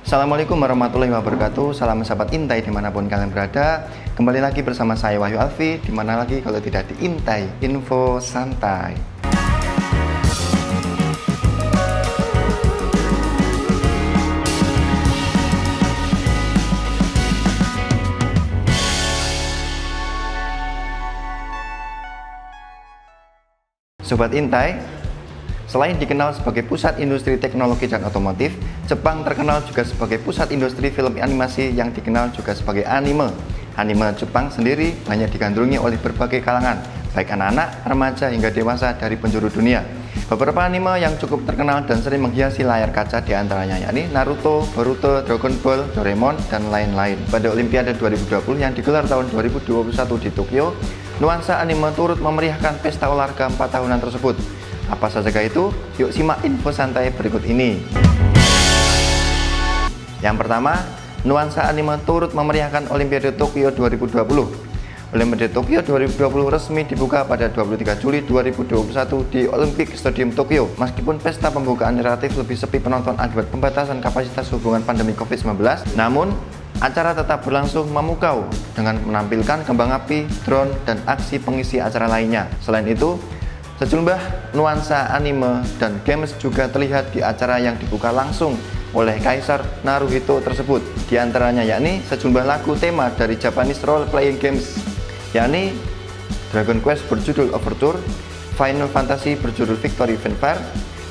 Assalamualaikum warahmatullahi wabarakatuh. Salam sahabat Intai dimanapun kalian berada. Kembali lagi bersama saya Wahyu Alfi. Dimana lagi kalau tidak di Intai, info santai. Sobat Intai, selain dikenal sebagai pusat industri teknologi dan otomotif, Jepang terkenal juga sebagai pusat industri film animasi yang dikenal juga sebagai anime. Anime Jepang sendiri banyak digandrungi oleh berbagai kalangan, baik anak-anak, remaja hingga dewasa dari penjuru dunia. Beberapa anime yang cukup terkenal dan sering menghiasi layar kaca diantaranya yakni Naruto, Boruto, Dragon Ball, Doraemon, dan lain-lain. Pada Olimpiade 2020 yang digelar tahun 2021 di Tokyo, nuansa anime turut memeriahkan pesta olahraga 4 tahunan tersebut. Apa saja itu? Yuk simak info santai berikut ini. Yang pertama, nuansa anime turut memeriahkan Olimpiade Tokyo 2020. Olimpiade Tokyo 2020 resmi dibuka pada 23 Juli 2021 di Olympic Stadium Tokyo. Meskipun pesta pembukaan relatif lebih sepi penonton akibat pembatasan kapasitas hubungan pandemi COVID-19, namun acara tetap berlangsung memukau dengan menampilkan kembang api, drone, dan aksi pengisi acara lainnya. Selain itu, sejumlah nuansa anime dan games juga terlihat di acara yang dibuka langsung oleh Kaisar Naruhito tersebut. Di antaranya yakni sejumlah lagu tema dari Japanese role playing games, yakni Dragon Quest berjudul Overture, Final Fantasy berjudul Victory Fanfare,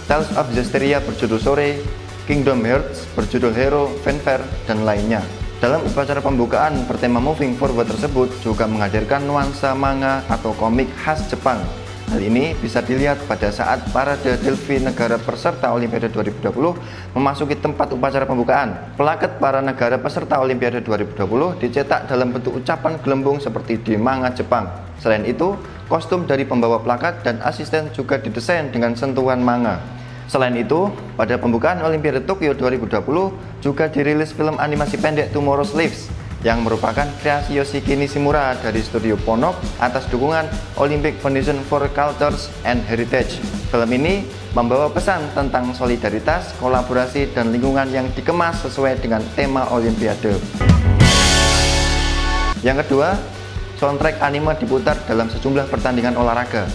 Tales of Zestiria berjudul Sore, Kingdom Hearts berjudul Hero Fanfare, dan lainnya. Dalam upacara pembukaan bertema Moving Forward tersebut juga menghadirkan nuansa manga atau komik khas Jepang. Hal ini bisa dilihat pada saat parade Delphi negara peserta Olimpiade 2020 memasuki tempat upacara pembukaan. Plaket para negara peserta Olimpiade 2020 dicetak dalam bentuk ucapan gelembung seperti di manga Jepang. Selain itu, kostum dari pembawa plakat dan asisten juga didesain dengan sentuhan manga. Selain itu, pada pembukaan Olimpiade Tokyo 2020 juga dirilis film animasi pendek Tomorrow's Lives yang merupakan kreasi Yoshiki Nishimura dari studio Ponok atas dukungan Olympic Foundation for Cultures and Heritage. Film ini membawa pesan tentang solidaritas, kolaborasi, dan lingkungan yang dikemas sesuai dengan tema Olimpiade. Yang kedua, soundtrack anime diputar dalam sejumlah pertandingan olahraga.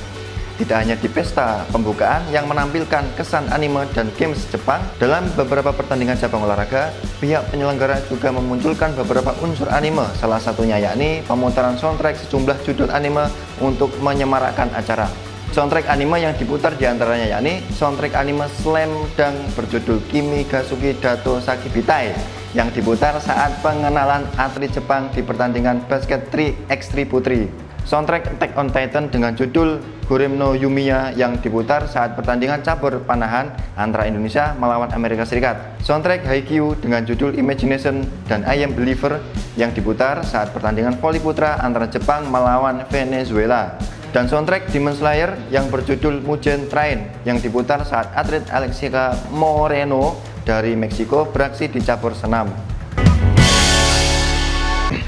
Tidak hanya di pesta pembukaan yang menampilkan kesan anime dan games Jepang, dalam beberapa pertandingan cabang olahraga, pihak penyelenggara juga memunculkan beberapa unsur anime, salah satunya yakni pemutaran soundtrack sejumlah judul anime untuk menyemarakkan acara. Soundtrack anime yang diputar diantaranya yakni soundtrack anime Slam Dunk berjudul Kimi ga Suki Dato Sakibitai yang diputar saat pengenalan atlet Jepang di pertandingan basket 3x3 putri. Soundtrack Attack on Titan dengan judul Gorem no Yumiya yang diputar saat pertandingan cabur panahan antara Indonesia melawan Amerika Serikat. Soundtrack Haikyuu dengan judul Imagination dan I Am Believer yang diputar saat pertandingan voli putra antara Jepang melawan Venezuela. Dan soundtrack Demon Slayer yang berjudul Mugen Train yang diputar saat atlet Alexia Moreno dari Meksiko beraksi di cabur senam.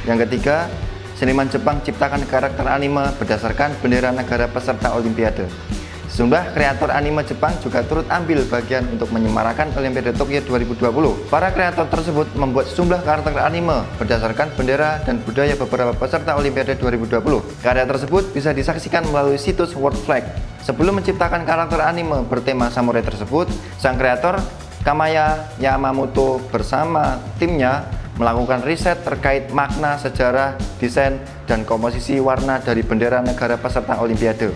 Yang ketiga, seniman Jepang ciptakan karakter anime berdasarkan bendera negara peserta Olimpiade. Sejumlah kreator anime Jepang juga turut ambil bagian untuk menyemarakan Olimpiade Tokyo 2020. Para kreator tersebut membuat sejumlah karakter anime berdasarkan bendera dan budaya beberapa peserta Olimpiade 2020. Karya tersebut bisa disaksikan melalui situs World Flag. Sebelum menciptakan karakter anime bertema samurai tersebut, sang kreator Kamaya Yamamoto bersama timnya melakukan riset terkait makna, sejarah, desain, dan komposisi warna dari bendera negara peserta Olimpiade.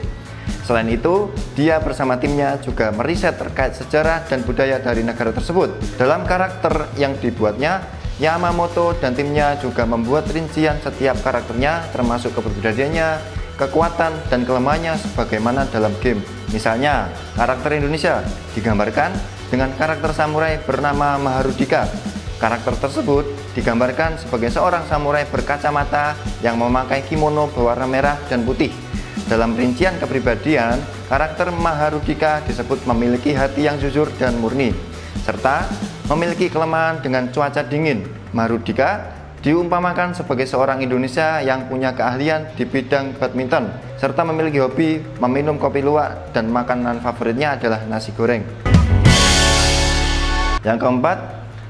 Selain itu, dia bersama timnya juga meriset terkait sejarah dan budaya dari negara tersebut. Dalam karakter yang dibuatnya, Yamamoto dan timnya juga membuat rincian setiap karakternya termasuk kepribadiannya, kekuatan, dan kelemahannya sebagaimana dalam game. Misalnya, karakter Indonesia digambarkan dengan karakter samurai bernama Maharudika. Karakter tersebut digambarkan sebagai seorang samurai berkacamata yang memakai kimono berwarna merah dan putih. Dalam rincian kepribadian, karakter Maharudika disebut memiliki hati yang jujur dan murni, serta memiliki kelemahan dengan cuaca dingin. Maharudika diumpamakan sebagai seorang Indonesia yang punya keahlian di bidang badminton, serta memiliki hobi meminum kopi luwak dan makanan favoritnya adalah nasi goreng. Yang keempat,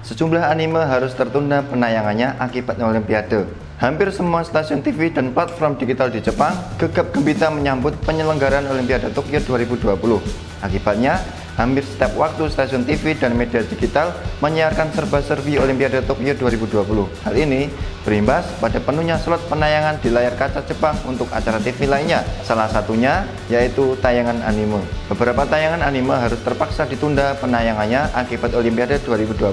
sejumlah anime harus tertunda penayangannya akibat Olimpiade. Hampir semua stasiun TV dan platform digital di Jepang gegap gempita menyambut penyelenggaraan Olimpiade Tokyo 2020. Akibatnya, hampir setiap waktu stasiun TV dan media digital menyiarkan serba-serbi Olimpiade Tokyo 2020. Hal ini berimbas pada penuhnya slot penayangan di layar kaca Jepang untuk acara TV lainnya. Salah satunya yaitu tayangan anime. Beberapa tayangan anime harus terpaksa ditunda penayangannya akibat Olimpiade 2020.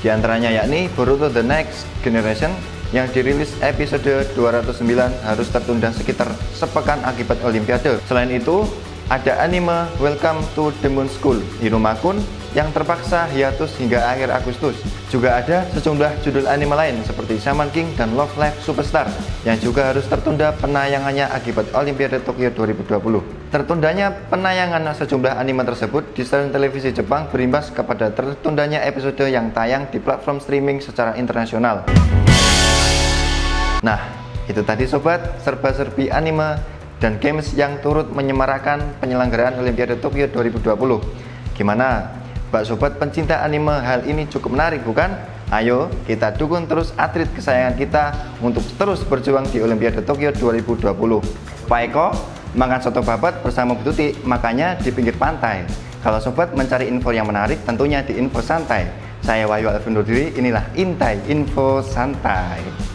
Di antaranya yakni Boruto The Next Generation yang dirilis episode 209 harus tertunda sekitar sepekan akibat Olimpiade. Selain itu, ada anime Welcome to Demon School Hiruma-kun yang terpaksa hiatus hingga akhir Agustus. Juga ada sejumlah judul anime lain seperti Shaman King dan Love Live Superstar yang juga harus tertunda penayangannya akibat Olimpiade Tokyo 2020. Tertundanya penayangan sejumlah anime tersebut di stasiun televisi Jepang berimbas kepada tertundanya episode yang tayang di platform streaming secara internasional. Nah, itu tadi sobat, serba-serbi anime dan games yang turut menyemarakan penyelenggaraan Olimpiade Tokyo 2020. Gimana? Bak sobat pencinta anime, hal ini cukup menarik bukan? Ayo kita dukung terus atlet kesayangan kita untuk terus berjuang di Olimpiade Tokyo 2020. Pak Eko makan soto babat bersama Bu Tuti, makanya di pinggir pantai. Kalau sobat mencari info yang menarik, tentunya di Info Santai. Saya Wahyu Alvin Diri, inilah Intai Info Santai.